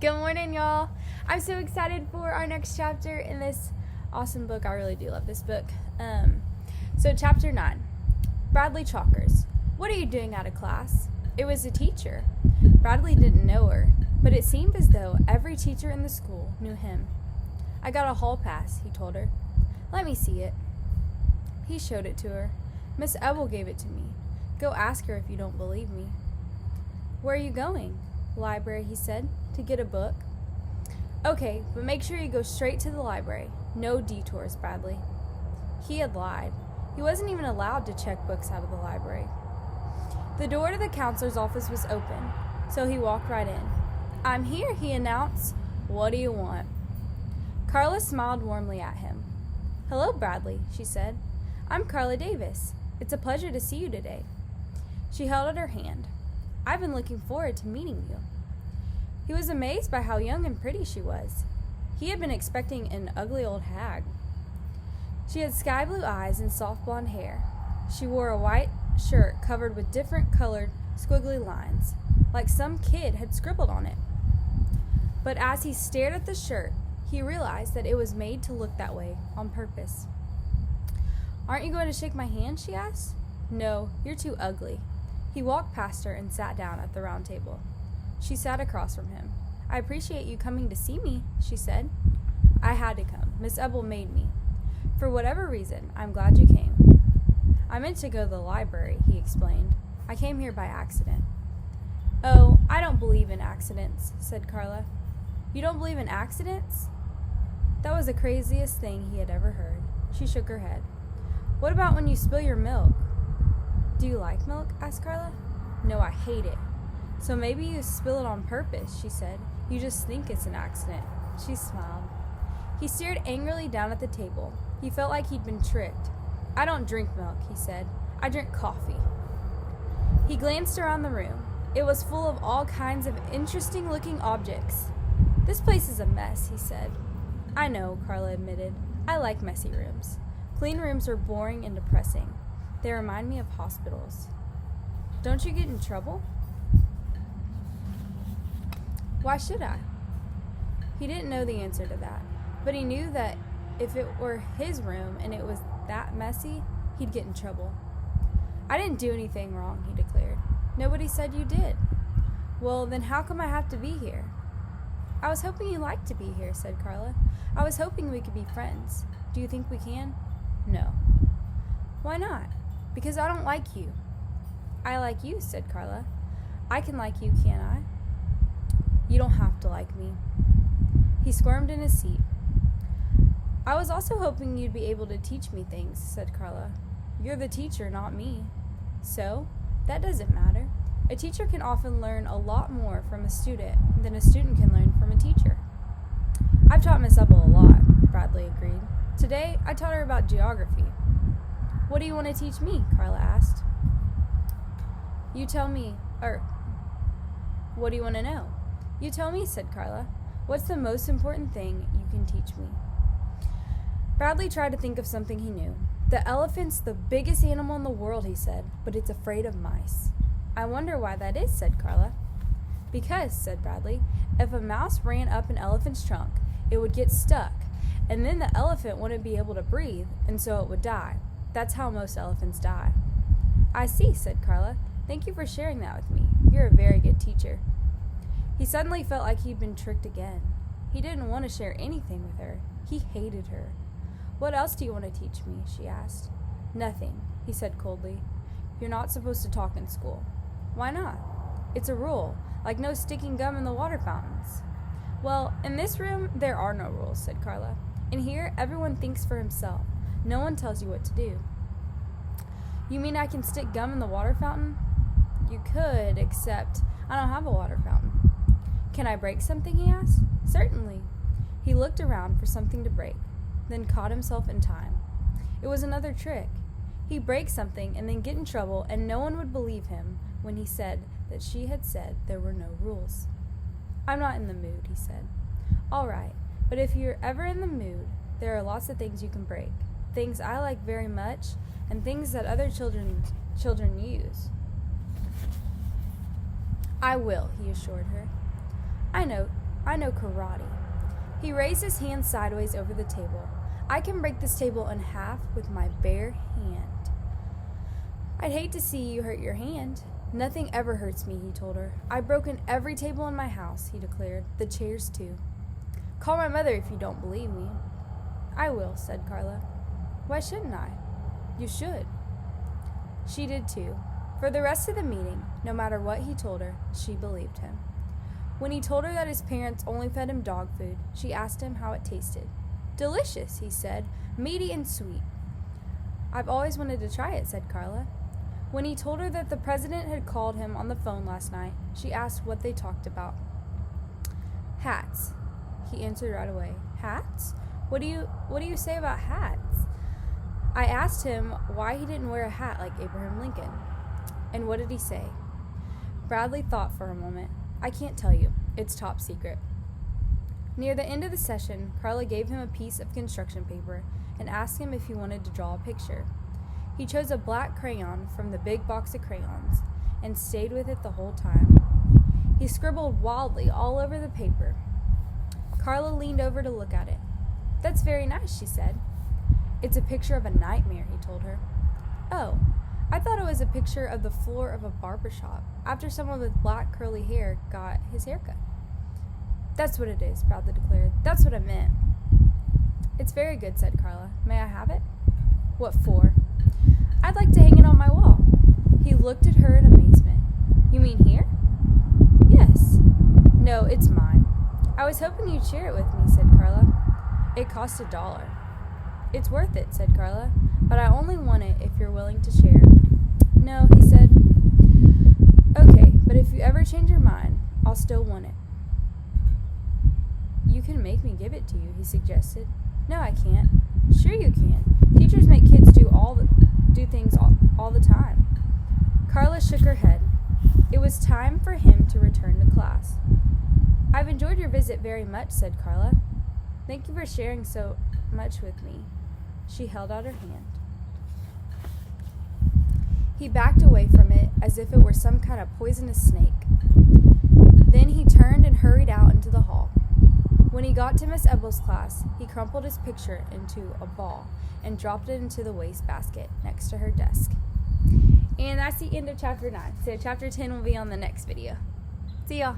Good morning, y'all. I'm so excited for our next chapter in this awesome book. I really do love this book. So chapter 9, Bradley Chalkers. What are you doing out of class? It was a teacher. Bradley didn't know her, but it seemed as though every teacher in the school knew him. I got a hall pass, he told her. Let me see it. He showed it to her. Miss Ebel gave it to me. Go ask her if you don't believe me. Where are you going? Library, he said, to get a book. Okay, but make sure you go straight to the library. No detours, Bradley. He had lied. He wasn't even allowed to check books out of the library. The door to the counselor's office was open, so he walked right in. I'm here, he announced. What do you want? Carla smiled warmly at him. Hello, Bradley, she said. I'm Carla Davis. It's a pleasure to see you today. She held out her hand. I've been looking forward to meeting you. He was amazed by how young and pretty she was. He had been expecting an ugly old hag. She had sky blue eyes and soft blonde hair. She wore a white shirt covered with different colored squiggly lines, like some kid had scribbled on it. But as he stared at the shirt, he realized that it was made to look that way on purpose. Aren't you going to shake my hand? She asked. No, you're too ugly. He walked past her and sat down at the round table. She sat across from him. I appreciate you coming to see me, she said. I had to come. Miss Ebel made me. For whatever reason, I'm glad you came. I meant to go to the library, he explained. I came here by accident. Oh, I don't believe in accidents, said Carla. You don't believe in accidents? That was the craziest thing he had ever heard. She shook her head. What about when you spill your milk? Do you like milk? Asked Carla. No, I hate it. So maybe you spill it on purpose, she said. You just think it's an accident. She smiled. He stared angrily down at the table. He felt like he'd been tricked. I don't drink milk, he said. I drink coffee. He glanced around the room. It was full of all kinds of interesting-looking objects. This place is a mess, he said. I know, Carla admitted. I like messy rooms. Clean rooms are boring and depressing. They remind me of hospitals. Don't you get in trouble? Why should I? He didn't know the answer to that, but he knew that if it were his room and it was that messy, he'd get in trouble. I didn't do anything wrong, he declared. Nobody said you did. Well, then how come I have to be here? I was hoping you liked to be here, said Carla. I was hoping we could be friends. Do you think we can? No. Why not? Because I don't like you. I like you, said Carla. I can like you, can't I? You don't have to like me. He squirmed in his seat. I was also hoping you'd be able to teach me things, said Carla. You're the teacher, not me. So, that doesn't matter. A teacher can often learn a lot more from a student than a student can learn from a teacher. I've taught Miss Ebel a lot, Bradley agreed. Today, I taught her about geography. What do you want to teach me? Carla asked. You tell me, what do you want to know? You tell me, said Carla. What's the most important thing you can teach me? Bradley tried to think of something he knew. The elephant's the biggest animal in the world, he said, but it's afraid of mice. I wonder why that is, said Carla. Because, said Bradley, if a mouse ran up an elephant's trunk, it would get stuck, and then the elephant wouldn't be able to breathe, and so it would die. That's how most elephants die. I see, said Carla. Thank you for sharing that with me. You're a very good teacher. He suddenly felt like he'd been tricked again. He didn't want to share anything with her. He hated her. What else do you want to teach me? She asked. Nothing, he said coldly. You're not supposed to talk in school. Why not? It's a rule, like no sticking gum in the water fountains. Well, in this room, there are no rules, said Carla. In here, everyone thinks for himself. No one tells you what to do. You mean I can stick gum in the water fountain? You could, except I don't have a water fountain. Can I break something, he asked. Certainly. He looked around for something to break, then caught himself in time. It was another trick. He'd break something and then get in trouble, and no one would believe him when he said that she had said there were no rules. I'm not in the mood, he said. All right, but if you're ever in the mood, there are lots of things you can break. Things I like very much, and things that other children use. I will, he assured her. I know. I know karate. He raised his hand sideways over the table. I can break this table in half with my bare hand. I'd hate to see you hurt your hand. Nothing ever hurts me, he told her. I've broken every table in my house, he declared. The chairs, too. Call my mother if you don't believe me. I will, said Carla. Why shouldn't I? You should. She did, too. For the rest of the meeting, no matter what he told her, she believed him. When he told her that his parents only fed him dog food, she asked him how it tasted. Delicious, he said, meaty and sweet. I've always wanted to try it, said Carla. When he told her that the president had called him on the phone last night, she asked what they talked about. Hats, he answered right away. Hats? What do you say about hats? I asked him why he didn't wear a hat like Abraham Lincoln. And what did he say? Bradley thought for a moment. I can't tell you. It's top secret. Near the end of the session, Carla gave him a piece of construction paper and asked him if he wanted to draw a picture. He chose a black crayon from the big box of crayons and stayed with it the whole time. He scribbled wildly all over the paper. Carla leaned over to look at it. That's very nice, she said. It's a picture of a nightmare, he told her. Oh, I thought it was a picture of the floor of a barber shop after someone with black curly hair got his hair cut. That's what it is, Bradley declared. That's what I meant. It's very good, said Carla. May I have it? What for? I'd like to hang it on my wall. He looked at her in amazement. You mean here? Yes. No, it's mine. I was hoping you'd share it with me, said Carla. It cost $1. It's worth it, said Carla, but I only want it if you're willing to share. No, he said. Okay, but if you ever change your mind, I'll still want it. You can make me give it to you, he suggested. No, I can't. Sure you can. Teachers make kids do things all the time. Carla shook her head. It was time for him to return to class. I've enjoyed your visit very much, said Carla. Thank you for sharing so much with me. She held out her hand. He backed away from it as if it were some kind of poisonous snake. Then he turned and hurried out into the hall. When he got to Miss Ebble's class, he crumpled his picture into a ball and dropped it into the wastebasket next to her desk. And that's the end of chapter 9. So chapter 10 will be on the next video. See y'all.